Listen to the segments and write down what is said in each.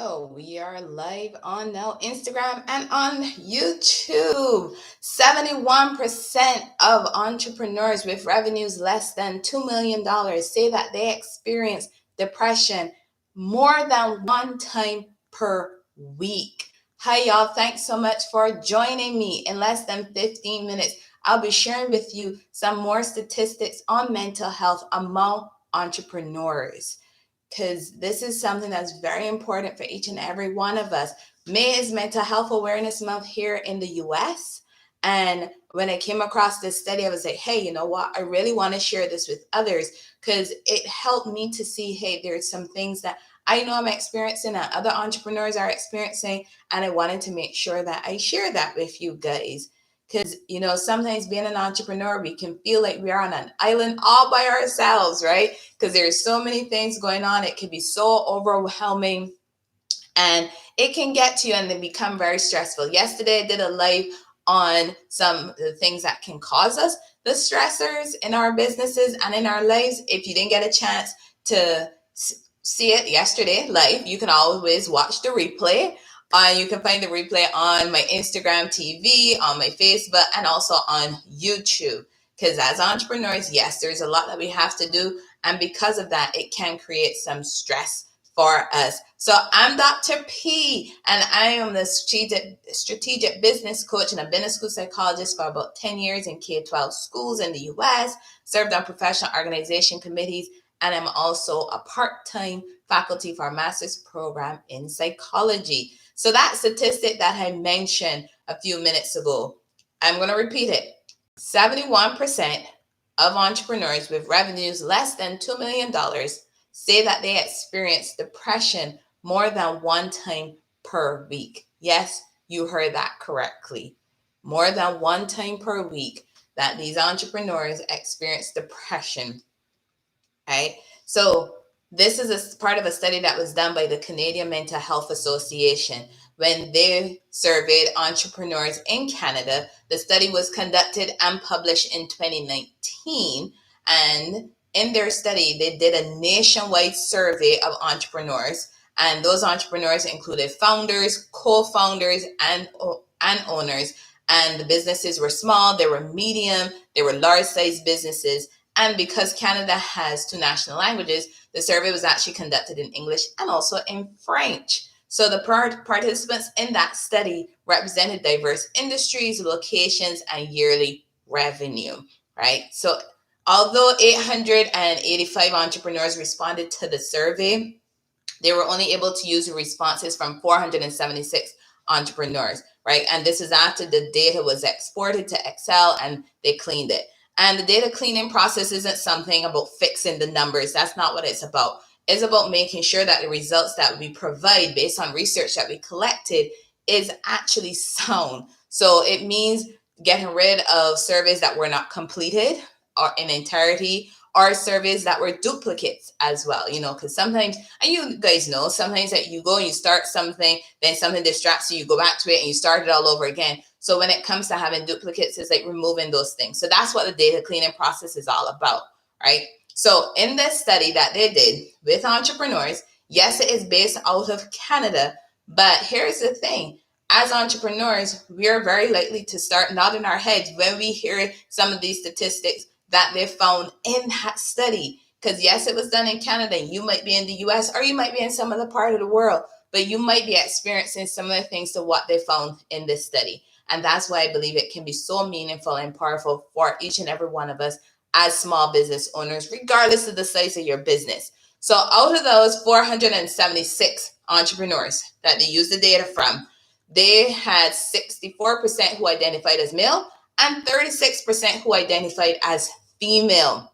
So we are live on now Instagram and on YouTube. 71% of entrepreneurs with revenues less than $2 million say that they experience depression more than one time per week. Hi, y'all. Thanks so much for joining me. In less than 15 minutes, I'll be sharing with you some more statistics on mental health among entrepreneurs, because this is something that's very important for each and every one of us. May is Mental Health Awareness Month here in the US. And when I came across this study, I was like, hey, you know what? I really want to share this with others because it helped me to see, hey, there's some things that I know I'm experiencing and other entrepreneurs are experiencing. And I wanted to make sure that I share that with you guys. Because, sometimes being an entrepreneur, we can feel like we are on an island all by ourselves, right? Because there's so many things going on. It can be so overwhelming and it can get to you and then become very stressful. Yesterday, I did a live on some of the things that can cause us the stressors in our businesses and in our lives. If you didn't get a chance to see it yesterday live, you can always watch the replay. You can find the replay on my Instagram TV, on my Facebook, and also on YouTube. Because as entrepreneurs, yes, there's a lot that we have to do. And because of that, it can create some stress for us. So I'm Dr. P, and I am the strategic business coach, and I've been a school psychologist for about 10 years in K-12 schools in the US, served on professional organization committees, and I'm also a part-time faculty for a master's program in psychology. So that statistic that I mentioned a few minutes ago, I'm going to repeat it. 71% of entrepreneurs with revenues less than $2 million say that they experience depression more than one time per week. Yes, you heard that correctly. More than one time per week that these entrepreneurs experience depression. Right? So this is a part of a study that was done by the Canadian Mental Health Association when they surveyed entrepreneurs in Canada. The study was conducted and published in 2019. And in their study, they did a nationwide survey of entrepreneurs. And those entrepreneurs included founders, co-founders, and owners. And the businesses were small, they were medium, they were large-sized businesses. And because Canada has two national languages, the survey was actually conducted in English and also in French. So the participants in that study represented diverse industries, locations, and yearly revenue, right? So although 885 entrepreneurs responded to the survey, they were only able to use the responses from 476 entrepreneurs, right? And this is after the data was exported to Excel and they cleaned it. And the data cleaning process isn't something about fixing the numbers. That's not what it's about. It's about making sure that the results that we provide based on research that we collected is actually sound. So it means getting rid of surveys that were not completed or in entirety, or surveys that were duplicates as well, because sometimes, and you guys know, sometimes that you go and you start something, then something distracts you, you go back to it and you start it all over again. So when it comes to having duplicates, it's like removing those things. So that's what the data cleaning process is all about, right? So in this study that they did with entrepreneurs, yes, it is based out of Canada, but here's the thing. As entrepreneurs, we are very likely to start nodding our heads when we hear some of these statistics that they found in that study. Because yes, it was done in Canada. You might be in the US or you might be in some other part of the world, but you might be experiencing similar things to what they found in this study. And that's why I believe it can be so meaningful and powerful for each and every one of us as small business owners, regardless of the size of your business. So out of those 476 entrepreneurs that they used the data from, they had 64% who identified as male and 36% who identified as female.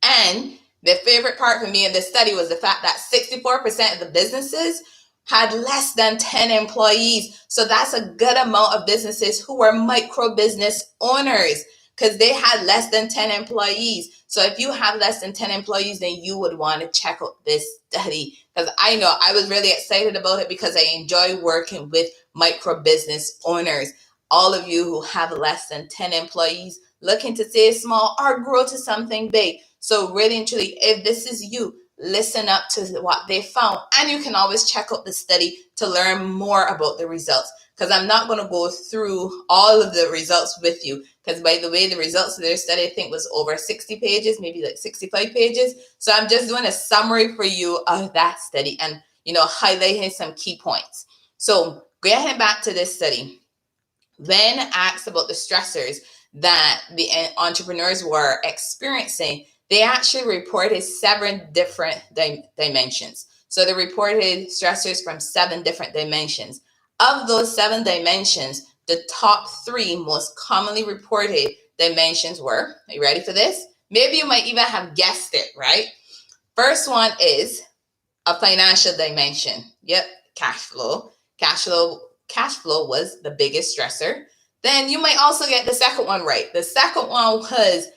And the favorite part for me in this study was the fact that 64% of the businesses had less than 10 employees. So that's a good amount of businesses who were micro business owners because they had less than 10 employees. So if you have less than 10 employees, then you would want to check out this study, because I know I was really excited about it because I enjoy working with micro business owners. All of you who have less than 10 employees looking to stay small or grow to something big. So really and truly, if this is you, listen up to what they found. And you can always check out the study to learn more about the results, because I'm not going to go through all of the results with you, because by the way, the results of their study, I think, was over 60 pages, maybe like 65 pages. So I'm just doing a summary for you of that study and, highlighting some key points. So getting back to this study, when asked about the stressors that the entrepreneurs were experiencing, they actually reported 7 different dimensions. So they reported stressors from 7 different dimensions. Of those 7 dimensions, the top 3 most commonly reported dimensions were, are you ready for this? Maybe you might even have guessed it, right? First one is a financial dimension. Yep, cash flow. Cash flow was the biggest stressor. Then you might also get the second one right. The second one was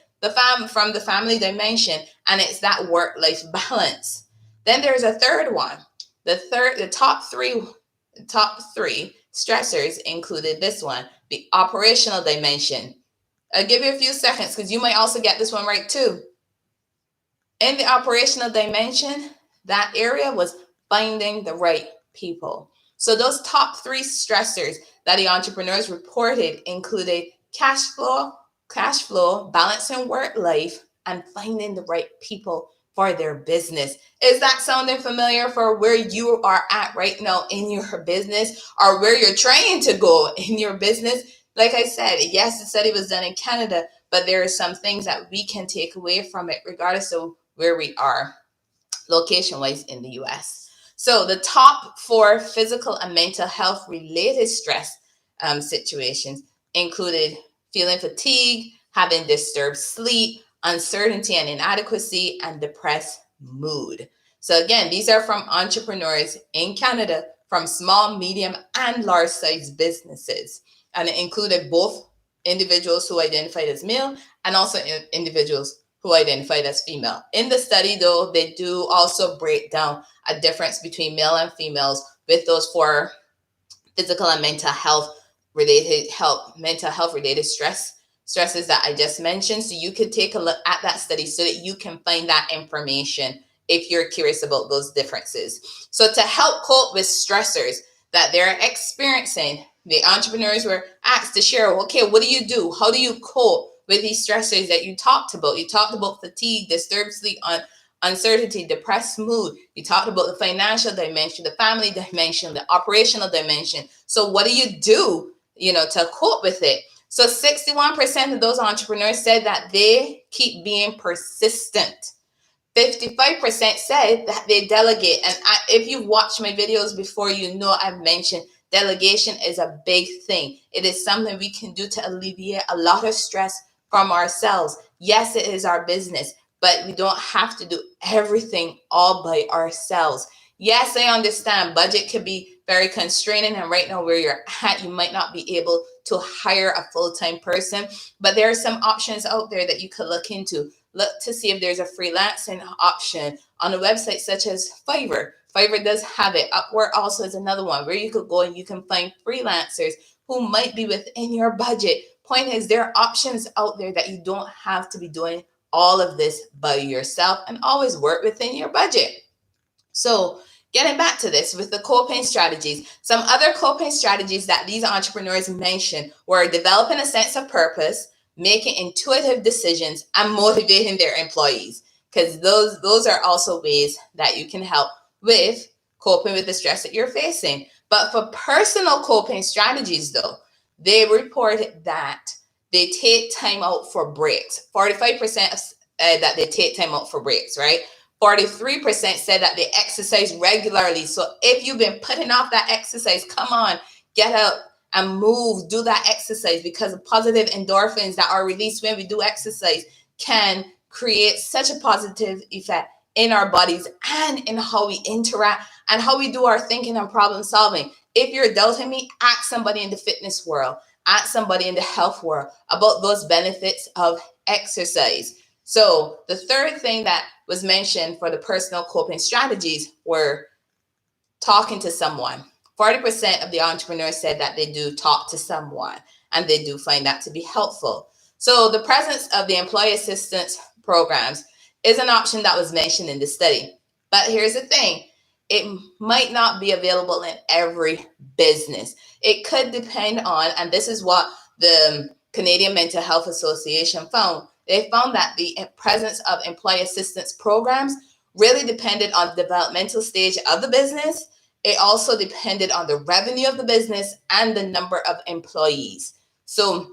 from the family dimension, and it's that work-life balance. Then there's a third one. The top three stressors included this one, the operational dimension. I'll give you a few seconds because you might also get this one right too. In the operational dimension, that area was finding the right people. So those top 3 stressors that the entrepreneurs reported included cash flow, balancing work life, and finding the right people for their business. Is that sounding familiar for where you are at right now in your business, or where you're trying to go in your business? Like I said, yes, the study was done in Canada, but there are some things that we can take away from it regardless of where we are location-wise in the US. So the top 4 physical and mental health related stress situations included feeling fatigue, having disturbed sleep, uncertainty and inadequacy, and depressed mood. So again, these are from entrepreneurs in Canada from small, medium, and large size businesses. And it included both individuals who identified as male and also individuals who identified as female. In the study, though, they do also break down a difference between male and females with those 4 physical and mental health related stresses that I just mentioned. So you could take a look at that study so that you can find that information if you're curious about those differences. So to help cope with stressors that they're experiencing, the entrepreneurs were asked to share, okay, what do you do? How do you cope with these stressors that you talked about? You talked about fatigue, disturbed sleep, uncertainty, depressed mood. You talked about the financial dimension, the family dimension, the operational dimension. So what do you do, to cope with it? So 61% of those entrepreneurs said that they keep being persistent. 55% said that they delegate. And if you've watched my videos before, I've mentioned delegation is a big thing. It is something we can do to alleviate a lot of stress from ourselves. Yes, it is our business, but we don't have to do everything all by ourselves. Yes, I understand budget can be very constraining, and right now where you're at, you might not be able to hire a full-time person, but there are some options out there that you could look into. Look to see if there's a freelancing option on a website such as Fiverr. Fiverr does have it. Upwork also is another one where you could go and you can find freelancers who might be within your budget. Point is, there are options out there that you don't have to be doing all of this by yourself, and always work within your budget. So getting back to this with the coping strategies, some other coping strategies that these entrepreneurs mentioned were developing a sense of purpose, making intuitive decisions, and motivating their employees, because those are also ways that you can help with coping with the stress that you're facing. But for personal coping strategies, though, they reported that they take time out for breaks. 45% that they take time out for breaks, right? 43% said that they exercise regularly. So if you've been putting off that exercise, come on, get up and move, do that exercise, because the positive endorphins that are released when we do exercise can create such a positive effect in our bodies and in how we interact and how we do our thinking and problem solving. If you're doubting me, ask somebody in the fitness world, ask somebody in the health world about those benefits of exercise. So the third thing that was mentioned for the personal coping strategies were talking to someone. 40% of the entrepreneurs said that they do talk to someone, and they do find that to be helpful. So the presence of the employee assistance programs is an option that was mentioned in the study. But here's the thing. It might not be available in every business. It could depend on, and this is what the Canadian Mental Health Association found. They found that the presence of employee assistance programs really depended on the developmental stage of the business. It also depended on the revenue of the business and the number of employees. So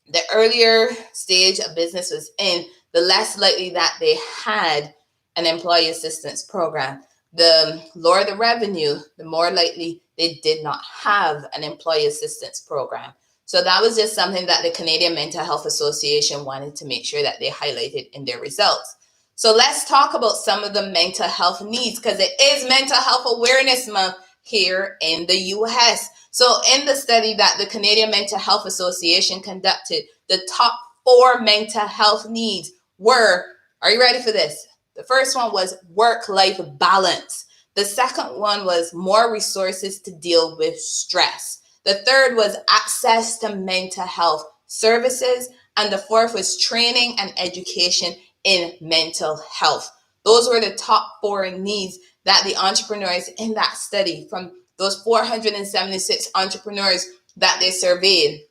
the earlier stage a business was in, the less likely that they had an employee assistance program. The lower the revenue, the more likely they did not have an employee assistance program. So that was just something that the Canadian Mental Health Association wanted to make sure that they highlighted in their results. So let's talk about some of the mental health needs, because it is Mental Health Awareness Month here in the US. So in the study that the Canadian Mental Health Association conducted, the top 4 mental health needs were, are you ready for this? The first one was work-life balance. The second one was more resources to deal with stress. The third was access to mental health services. And the fourth was training and education in mental health. Those were the top 4 needs that the entrepreneurs in that study, from those 476 entrepreneurs that they surveyed,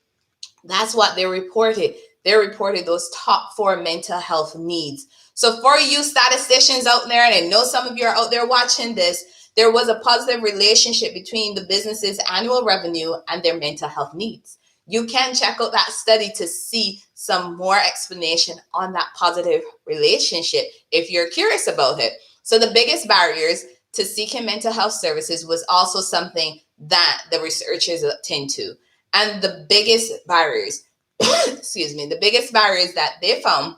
that's what they reported. They reported those top 4 mental health needs. So for you statisticians out there, and I know some of you are out there watching this, there was a positive relationship between the business's annual revenue and their mental health needs. You can check out that study to see some more explanation on that positive relationship if you're curious about it. So the biggest barriers to seeking mental health services was also something that the researchers looked into. And the biggest barriers, the biggest barriers that they found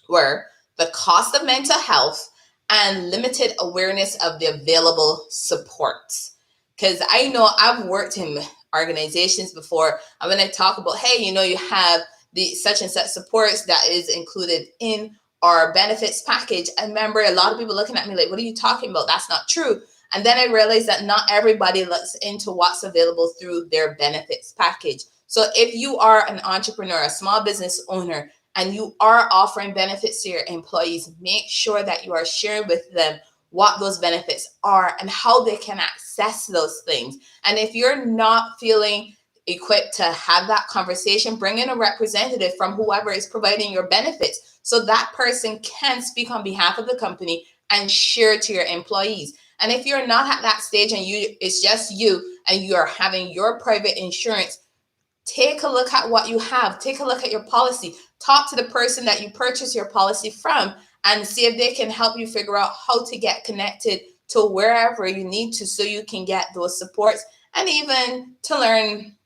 were the cost of mental health and limited awareness of the available supports. Because I know I've worked in organizations before, and when I talk about, hey, you have the such and such supports that is included in our benefits package, I remember a lot of people looking at me like, what are you talking about? That's not true. And then I realized that not everybody looks into what's available through their benefits package. So if you are an entrepreneur, a small business owner, and you are offering benefits to your employees, make sure that you are sharing with them what those benefits are and how they can access those things. And if you're not feeling equipped to have that conversation, bring in a representative from whoever is providing your benefits so that person can speak on behalf of the company and share to your employees. And if you're not at that stage and it's just you and you are having your private insurance, take a look at what you have. Take a look at your policy. Talk to the person that you purchase your policy from and see if they can help you figure out how to get connected to wherever you need to so you can get those supports, and even to learn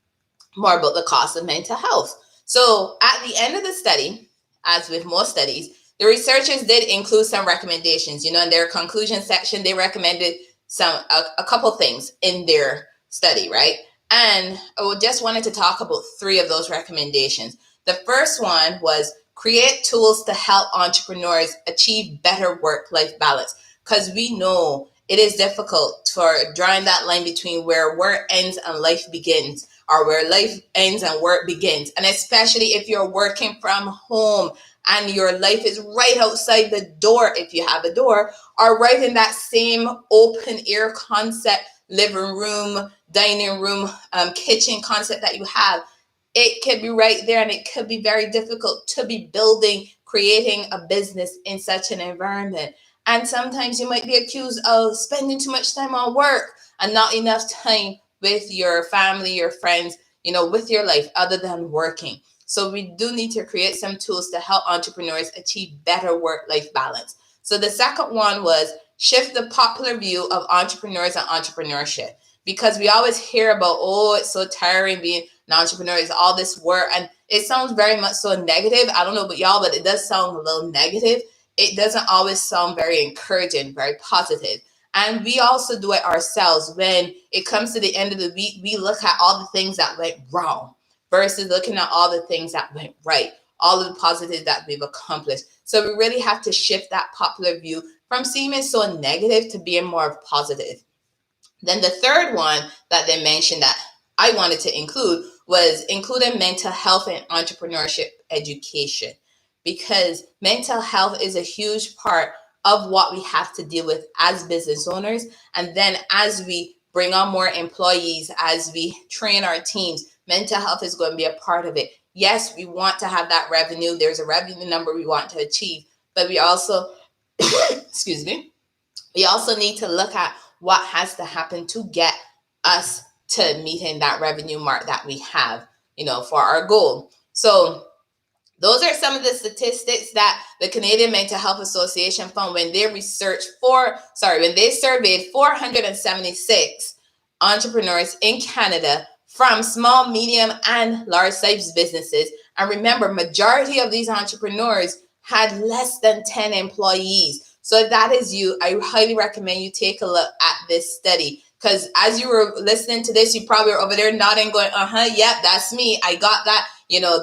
more about the cost of mental health. So at the end of the study, as with most studies, the researchers did include some recommendations. In their conclusion section, they recommended a couple things in their study, right? And I just wanted to talk about 3 of those recommendations. The first one was create tools to help entrepreneurs achieve better work-life balance, because we know it is difficult for drawing that line between where work ends and life begins, or where life ends and work begins. And especially if you're working from home and your life is right outside the door, if you have a door, or right in that same open air concept, living room, dining room, kitchen concept that you have. It could be right there, and it could be very difficult to be creating a business in such an environment. And sometimes you might be accused of spending too much time on work and not enough time with your family, your friends, with your life other than working. So we do need to create some tools to help entrepreneurs achieve better work-life balance. So the second one was shift the popular view of entrepreneurs and entrepreneurship, because we always hear about, oh, it's so tiring being an entrepreneur, it's all this work, and it sounds very much so negative. I don't know about y'all, but it does sound a little negative. It doesn't always sound very encouraging, very positive. And we also do it ourselves. When it comes to the end of the week, we look at all the things that went wrong versus looking at all the things that went right, all of the positives that we've accomplished. So we really have to shift that popular view from seeming so negative to being more positive. Then the third one that they mentioned that I wanted to include was including mental health and entrepreneurship education, because mental health is a huge part of what we have to deal with as business owners. And then as we bring on more employees, as we train our teams, mental health is going to be a part of it. Yes, we want to have that revenue. There's a revenue number we want to achieve, but we also, excuse me, we also need to look at what has to happen to get us to meeting that revenue mark that we have, for our goal. So those are some of the statistics that the Canadian Mental Health Association found when they when they surveyed 476 entrepreneurs in Canada from small, medium, and large-sized businesses. And remember, majority of these entrepreneurs had less than 10 employees. So if that is you, I highly recommend you take a look at this study. Because as you were listening to this, you probably were over there nodding, going, yep, that's me. I got that.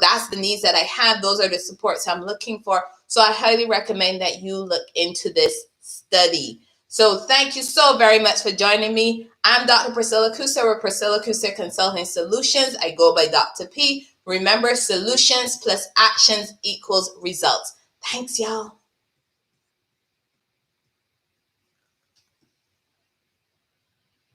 That's the needs that I have. Those are the supports I'm looking for. So I highly recommend that you look into this study. So thank you so very much for joining me. I'm Dr. Priscilla Kusa with Priscilla Kusa Consulting Solutions. I go by Dr. P. Remember, solutions plus actions equals results. Thanks, y'all.